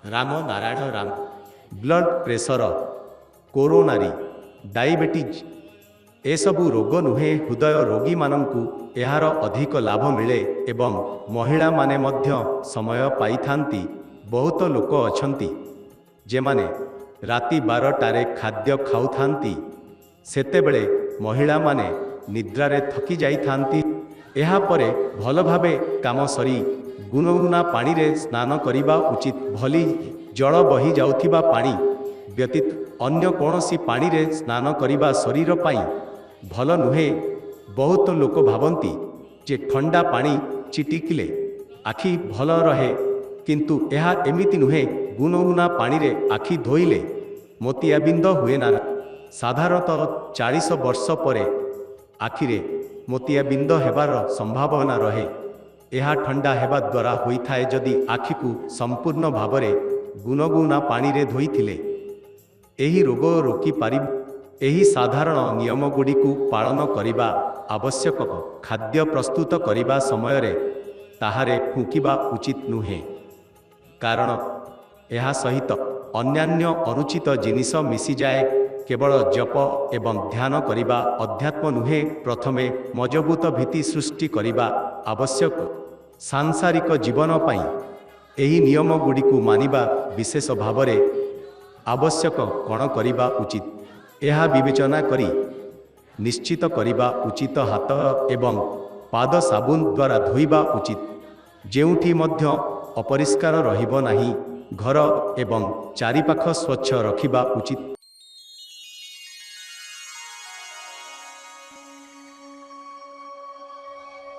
Ram Narayan Ram blood pressure coronary diabetes एसबू रोग नुहे हृदय रोगी मानंकु एहार अधिक लाभ मिले एवं महिला माने मध्य समय पाई थांती। बहुत लोक अछंती जेमाने राति 12टारे खाद्य खाऊ थांती सेतेबेले महिला माने निद्रारे थकी जाई थांती। एहा परे भल भावे काम सरी गुनगुना पानी रे स्नान करिबा उचित। भली जल बही जाउथिबा पानी व्यतीत अन्य कोनोसी पानी रे स्नान करिबा शरीर पाई भल नुहे। बहुत लोक भावंती जे ठंडा पानी चिटिकिले आखि भल रहे, किंतु यह एमिति नुहे। गुनगुना पानी रे आखि धोइले मोतियाबिंद हुए ना। साधारणतः 40 वर्ष परे आखिरे मोतियाबिंद हेबार संभावना रहे। यह ठंडा हेबा द्वारा होइथाए जदि आखिकु संपूर्ण भावरे गुनगुना पानी रे धोइथिले एही रोग रोकी पारिब। एही साधारण नियम गुड़िकु पालन करिबा आवश्यक। खाद्य प्रस्तुत करिबा समय रे ताहारे फुंकिबा उचित नुहे, कारण यह सहित अन्यान्य अनुचित जिनिस मिसी जाए। केवल जप एवं ध्यान करिबा अध्यात्म नुहे। प्रथमे मजबूत भीति सृष्टि करिबा आवश्यक। सांसारिक जीवन पाई एही नियम गुड़िकु मानिबा विशेष भावरे आवश्यक। कण करिबा उचित यह विवेचना करी निश्चित करिबा उचित। हाथ एवं पाद साबुन द्वारा धोइबा उचित। जेउठी मध्य अपरिष्कार रहिबो नाही। घर एवं चारिपाख स्वच्छ रखिबा उचित।